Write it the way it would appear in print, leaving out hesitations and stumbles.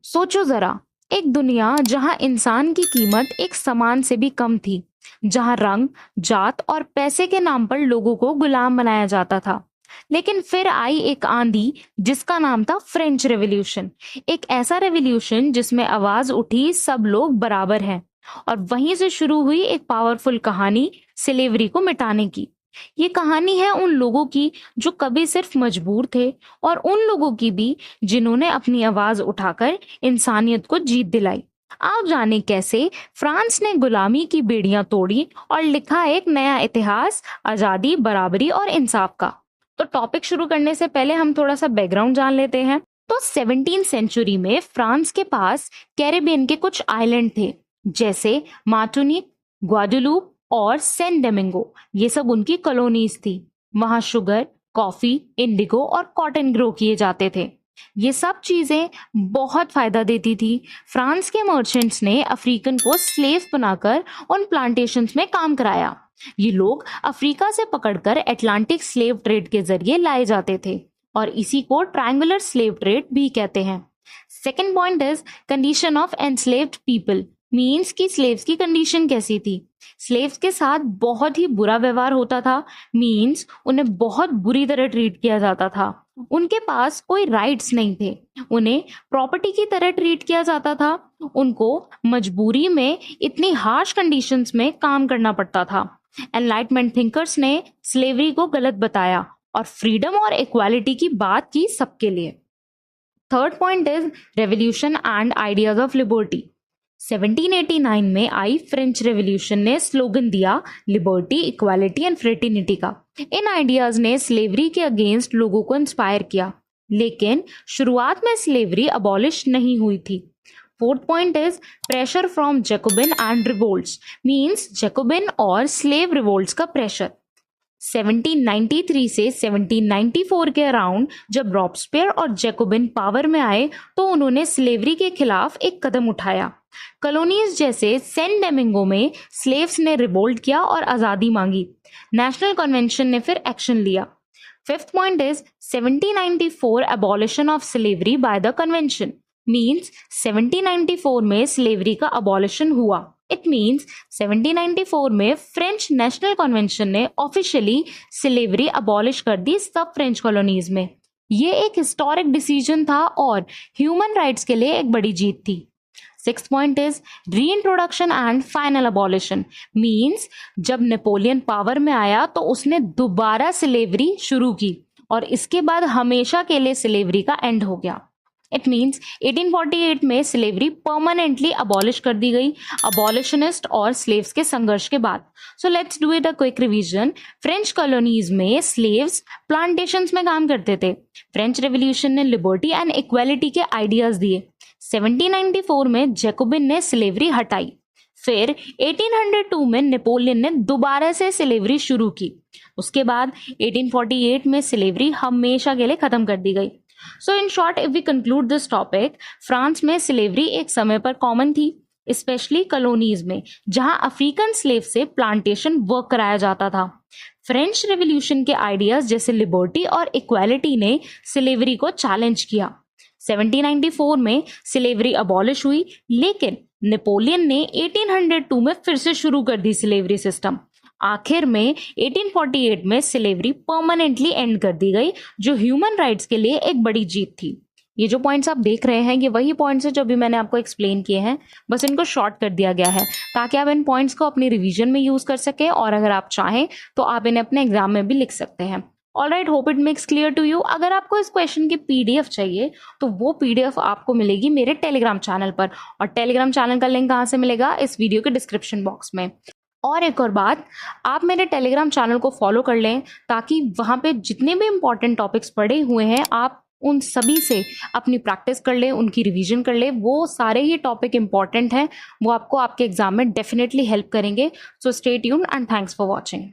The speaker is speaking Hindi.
सोचो जरा, एक दुनिया जहां इंसान की कीमत एक सामान से भी कम थी, जहां रंग, जात और पैसे के नाम पर लोगों को गुलाम बनाया जाता था। लेकिन फिर आई एक आंधी जिसका नाम था फ्रेंच रेवोल्यूशन। एक ऐसा रेवोल्यूशन जिसमें आवाज उठी, सब लोग बराबर हैं। और वहीं से शुरू हुई एक पावरफुल कहानी, स्लेवरी को मिटाने की। ये कहानी है उन लोगों की जो कभी सिर्फ मजबूर थे, और उन लोगों की भी जिन्होंने अपनी आवाज उठाकर इंसानियत को जीत दिलाई। आओ जाने कैसे फ्रांस ने गुलामी की बेड़ियां तोड़ी और लिखा एक नया इतिहास, आजादी, बराबरी और इंसाफ का। तो टॉपिक शुरू करने से पहले हम थोड़ा सा बैकग्राउंड जान लेते हैं। तो 17वीं सेंचुरी में फ्रांस के पास कैरेबियन के कुछ आइलैंड थे, जैसे मार्टिनिक, ग्वाडेलूप और सेंट डोमिंगो। ये सब उनकी कॉलोनीज थी। वहां शुगर, कॉफी, इंडिगो और कॉटन ग्रो किए जाते थे। ये सब चीजें बहुत फायदा देती थी। फ्रांस के मर्चेंट्स ने अफ्रीकन को स्लेव बनाकर उन प्लांटेशंस में काम कराया। ये लोग अफ्रीका से पकड़कर अटलांटिक स्लेव ट्रेड के जरिए लाए जाते थे, और इसी को ट्रायंगुलर स्लेव ट्रेड भी कहते हैं। Second point is condition of enslaved people, means की स्लेव्स की कंडीशन कैसी थी। स्लेव्स के साथ बहुत ही बुरा व्यवहार होता था, मीन्स उन्हें बहुत बुरी तरह ट्रीट किया जाता था। उनके पास कोई राइट्स नहीं थे, उन्हें प्रॉपर्टी की तरह ट्रीट किया जाता था। उनको मजबूरी में इतनी हार्श कंडीशंस में काम करना पड़ता था। एनलाइटमेंट थिंकर्स ने स्लेवरी को गलत बताया और फ्रीडम और इक्वालिटी की बात की सबके लिए। Third point is revolution and ideas of liberty. 1789 में आई फ्रेंच रेवोल्यूशन ने स्लोगन दिया लिबर्टी, इक्वालिटी एंड फ्रेटर्निटी का। इन आइडियाज ने स्लेवरी के अगेंस्ट लोगों को इंस्पायर किया, लेकिन शुरुआत में स्लेवरी अबॉलिश नहीं हुई थी। Fourth point is pressure from Jacobian and revolts, means Jacobian और स्लेव रिवोल्ट्स का प्रेशर। 1793 से 1794 के अराउंड जब रॉबस्पियर और जैकोबिन पावर में आए तो उन्होंने स्लेवरी के खिलाफ एक कदम उठाया। कॉलोनीज जैसे सेंट डोमिंगो में स्लेव्स ने रिवोल्ट किया और आजादी मांगी। नेशनल कन्वेंशन ने फिर एक्शन लिया। Fifth point is 1794 abolition of slavery by the convention, means 1794 में स्लेवरी का अबॉलिशन हुआ। इट मींस 1794 में फ्रेंच नेशनल कन्वेंशन ने ऑफिशियली स्लेवरी अबॉलिश कर दी सब फ्रेंच कॉलोनीज में। ये एक हिस्टोरिक डिसीजन था और ह्यूमन राइट्स के लिए एक बड़ी जीत थी। Sixth point is reintroduction and final abolition, means जब नेपोलियन पावर में आया तो उसने दोबारा स्लेवरी शुरू की और इसके बाद हमेशा के लिए स्लेवरी का एंड हो गया। इट मींस 1848 में स्लेवरी परमानेंटली अबॉलिश कर दी गई अबॉलिशनिस्ट और स्लेव्स के संघर्ष के बाद। So let's do it a quick revision. French colonies में स्लेव्स प्लांटेशंस में काम करते थे। फ्रेंच रेवोल्यूशन ने लिबर्टी एंड इक्वालिटी के आइडियाज दिए। 1794 में जैकोबिन ने स्लेवरी हटाई। फिर 1802 में नेपोलियन ने दोबारा से स्लेवरी शुरू की। उसके बाद 1848 में स्लेवरी हमेशा के लिए खत्म कर दी गई। So in short, if we conclude this topic, France में स्लेवरी एक समय पर कॉमन थी, स्पेशली कॉलोनीज में जहां अफ्रीकन स्लेव से प्लांटेशन वर्क कराया जाता था। फ्रेंच रेवोल्यूशन के आइडियाज जैसे लिबर्टी और इक्वालिटी ने स्लेवरी को चैलेंज किया। 1794 में स्लेवरी अबॉलिश हुई, लेकिन नेपोलियन ने 1802 में फिर से शुरू कर दी स्लेवरी सिस्टम। आखिर में 1848 में स्लेवरी परमानेंटली एंड कर दी गई, जो ह्यूमन राइट्स के लिए एक बड़ी जीत थी। ये जो पॉइंट्स आप देख रहे हैं, ये वही पॉइंट्स है जो भी मैंने आपको एक्सप्लेन किए हैं, बस इनको शॉर्ट कर दिया गया है ताकि आप इन पॉइंट्स को अपनी रिवीजन में यूज कर सकें, और अगर आप चाहें तो आप इन्हें अपने एग्जाम में भी लिख सकते हैं। Alright, hope it makes clear to you. अगर आपको इस क्वेश्चन की पीडीएफ चाहिए तो वो पीडीएफ आपको मिलेगी मेरे टेलीग्राम चैनल पर, और टेलीग्राम चैनल का लिंक कहाँ से मिलेगा? इस वीडियो के डिस्क्रिप्शन बॉक्स में। और एक और बात, आप मेरे टेलीग्राम चैनल को फॉलो कर लें ताकि वहाँ पे जितने भी इंपॉर्टेंट टॉपिक्स पढ़े हुए हैं आप उन सभी से अपनी प्रैक्टिस कर लें, उनकी रिवीजन कर लें। वो सारे ही टॉपिक इंपॉर्टेंट हैं, वो आपको आपके एग्जाम में डेफिनेटली हेल्प करेंगे। So stay tuned and thanks for watching.